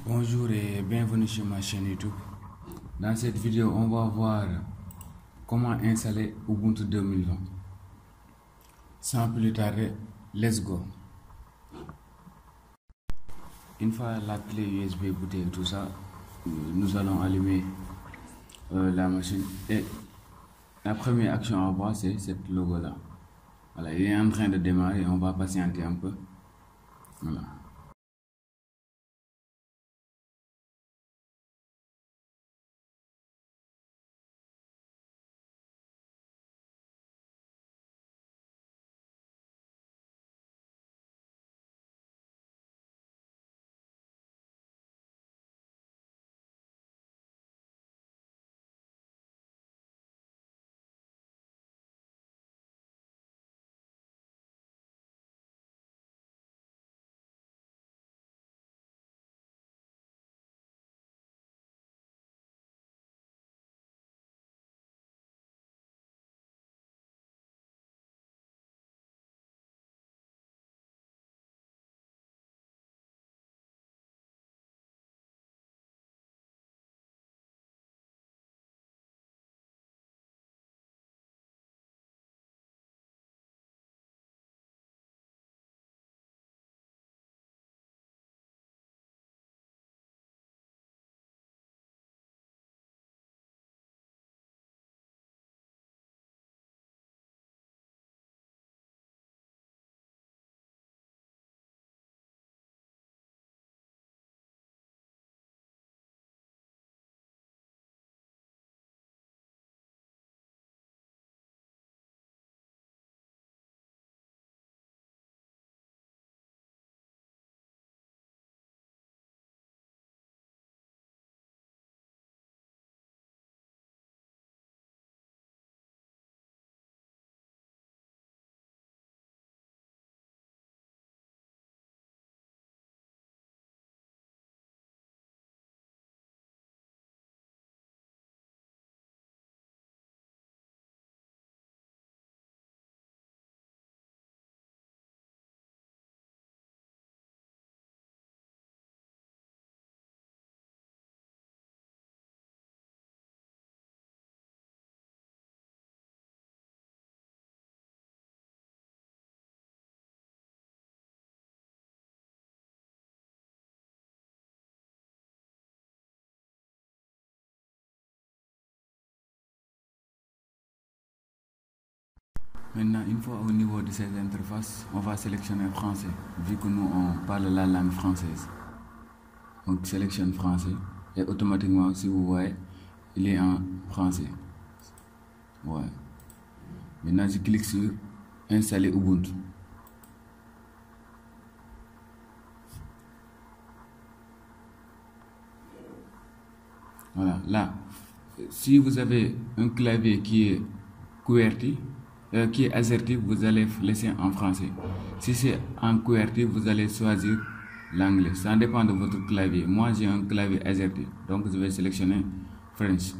Bonjour et bienvenue sur ma chaîne YouTube. Dans cette vidéo, on va voir comment installer Ubuntu 2020. Sans plus tarder, let's go. Une fois la clé USB bootée et tout ça, nous allons allumer la machine. Et la première action à voir, c'est cette logo là. Voilà, il est en train de démarrer, on va patienter un peu. Voilà. Maintenant, une fois au niveau de cette interface, on va sélectionner français, vu que nous on parle la langue française. Donc sélectionne français et automatiquement, si vous voyez, il est en français. Ouais. Maintenant, je clique sur installer Ubuntu. Voilà, là, si vous avez un clavier qui est QWERTY, qui est AZERTY, vous allez laisser en français. Si c'est en QWERTY, vous allez choisir l'anglais. Ça dépend de votre clavier. Moi, j'ai un clavier AZERTY, donc je vais sélectionner French.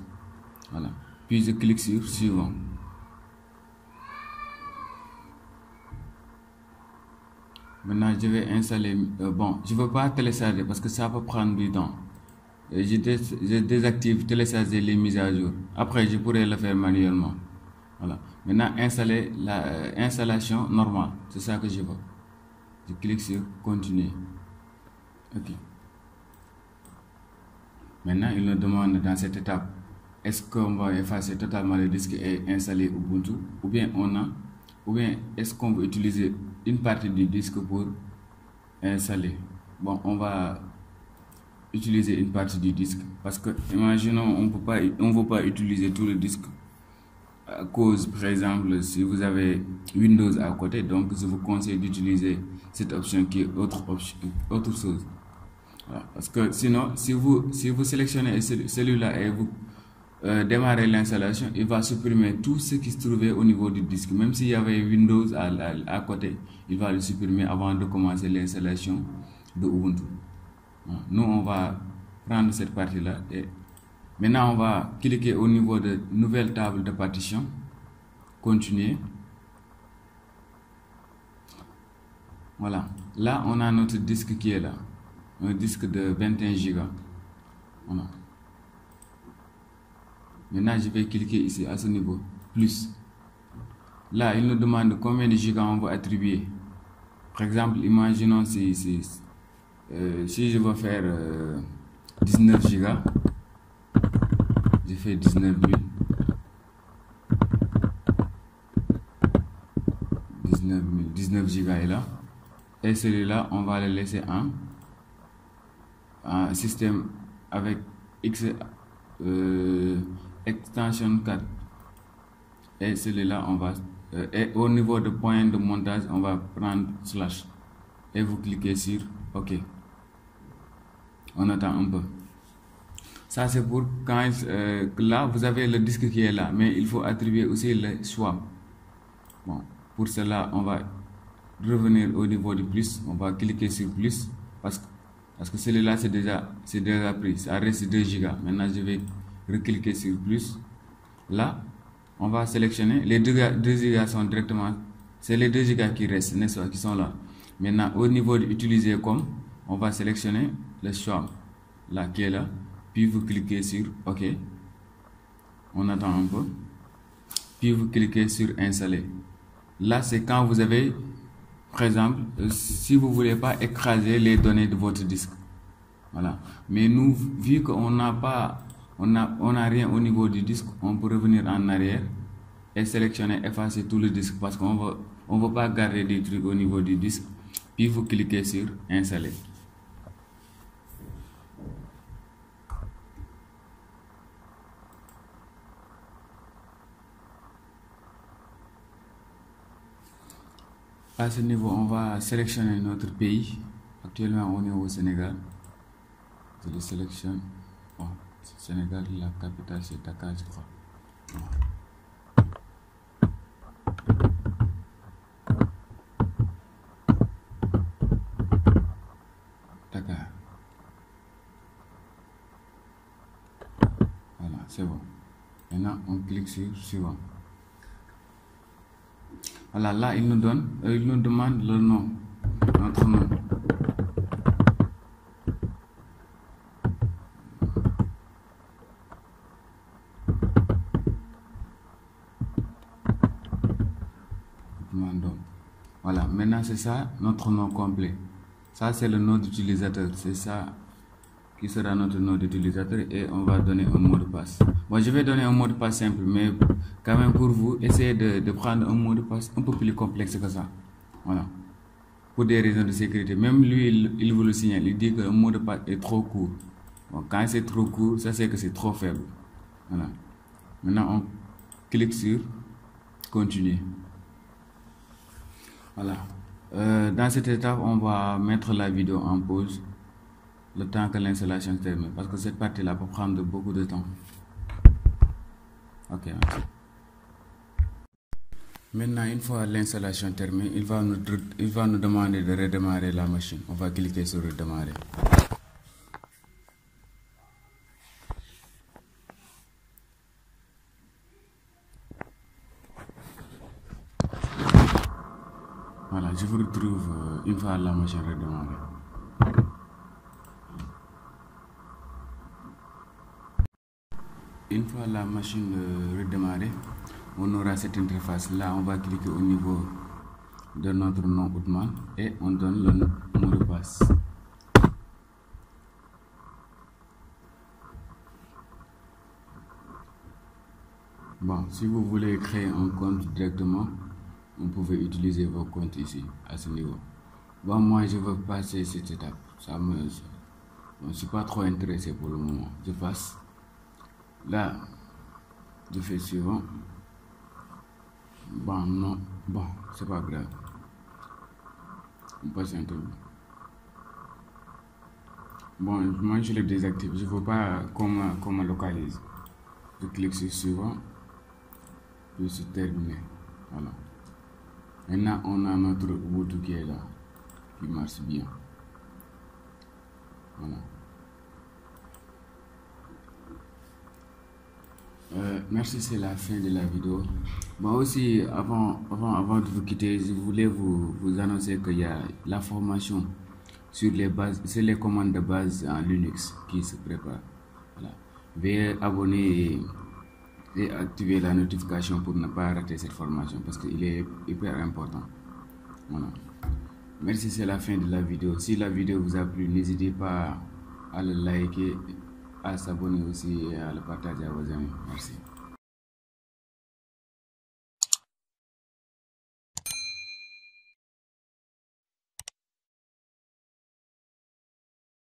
Voilà. Puis je clique sur suivant. Maintenant, je vais installer. Bon, je ne veux pas télécharger parce que ça peut prendre du temps. Je désactive télécharger les mises à jour. Après, je pourrai le faire manuellement. Voilà. Maintenant, installer l'installation normale. C'est ça que je veux. Je clique sur continuer. OK. Maintenant, il nous demande dans cette étape, est-ce qu'on va effacer totalement le disque et installer Ubuntu, ou bien est-ce qu'on veut utiliser une partie du disque pour installer. Bon, on va utiliser une partie du disque parce que imaginons on ne veut pas utiliser tout le disque à cause, par exemple, si vous avez Windows à côté, donc je vous conseille d'utiliser cette option qui est autre chose. Voilà. Parce que sinon, si vous sélectionnez celui-là et vous démarrez l'installation, il va supprimer tout ce qui se trouvait au niveau du disque. Même s'il y avait Windows à côté, il va le supprimer avant de commencer l'installation de Ubuntu. Voilà. Nous, on va prendre cette partie-là et maintenant, on va cliquer au niveau de nouvelle table de partition, continuer. Voilà, là on a notre disque qui est là. un disque de 21 gigas. Voilà. Maintenant, je vais cliquer ici à ce niveau, plus. Là, il nous demande combien de gigas on va attribuer. Par exemple, imaginons si je veux faire 19 gigas, je fais 19 000. 19 gigas est là. Et celui-là, on va le laisser en système avec extension 4. Et celui-là, on va et au niveau de point de montage, on va prendre slash et vous cliquez sur OK. On attend un peu. Ça c'est pour quand là vous avez le disque qui est là, mais il faut attribuer aussi le swap. Bon, pour cela on va revenir au niveau du plus, on va cliquer sur plus parce que celui-là c'est déjà pris, ça reste 2 gigas. Maintenant je vais recliquer sur plus. Là on va sélectionner les 2 gigas sont directement, c'est les 2 gigas qui restent, n'est-ce pas, qui sont là. Maintenant au niveau de utiliser comme, on va sélectionner le swap là qui est là, puis vous cliquez sur OK. On attend un peu, puis vous cliquez sur installer. Là c'est quand vous avez, par exemple, si vous voulez pas écraser les données de votre disque, voilà. Mais nous, vu qu'on n'a pas, on n'a rien au niveau du disque, on peut revenir en arrière et sélectionner, effacer tout le disque parce qu'on veut pas garder des trucs au niveau du disque. Puis vous cliquez sur installer. À ce niveau, on va sélectionner notre pays. Actuellement, on est au Sénégal. Je le sélectionne. Bon, Sénégal, la capitale c'est Dakar, je crois. Dakar. Voilà, c'est bon. Maintenant, on clique sur suivant. Voilà, là, il nous demande le nom, notre nom. Voilà, maintenant c'est ça, notre nom complet. Ça, c'est le nom d'utilisateur. C'est ça qui sera notre nom d'utilisateur et on va donner un mot de passe. Bon, je vais donner un mot de passe simple, mais quand même pour vous, essayez de prendre un mot de passe un peu plus complexe que ça. Voilà. Pour des raisons de sécurité. Même lui, il vous le signale. Il dit que le mot de passe est trop court. Bon, quand c'est trop court, ça c'est que c'est trop faible. Voilà. Maintenant, on clique sur continuer. Voilà. Dans cette étape, on va mettre la vidéo en pause le temps que l'installation termine parce que cette partie-là peut prendre beaucoup de temps. Ok, merci. Maintenant, une fois l'installation terminée, il va nous demander de redémarrer la machine. On va cliquer sur redémarrer. Voilà, je vous retrouve une fois la machine redémarrée. Une fois la machine redémarrée, on aura cette interface. Là, on va cliquer au niveau de notre nom Ousmane et on donne le mot de passe. Bon, si vous voulez créer un compte directement, vous pouvez utiliser vos comptes ici, à ce niveau. Bon, moi, je veux passer cette étape. Je ne suis pas trop intéressé pour le moment. Je passe. Là, je fais suivant. Bon, non. Bon, c'est pas grave. On passe un peu. Bon, moi, je le désactive. Je ne veux pas qu'on me localise. Je clique sur suivant. Puis c'est terminé. Voilà. Maintenant, on a notre Ubuntu qui est là, qui marche bien. Voilà. Merci, c'est la fin de la vidéo. Bon, aussi, avant de vous quitter, je voulais vous annoncer qu'il y a la formation sur les bases, c'est les commandes de base en Linux qui se préparent. Voilà. Veuillez abonner et activer la notification pour ne pas rater cette formation parce qu'il est hyper important. Voilà. Merci, c'est la fin de la vidéo. Si la vidéo vous a plu, n'hésitez pas à le liker, à s'abonner aussi et à le partager à vos amis. Merci.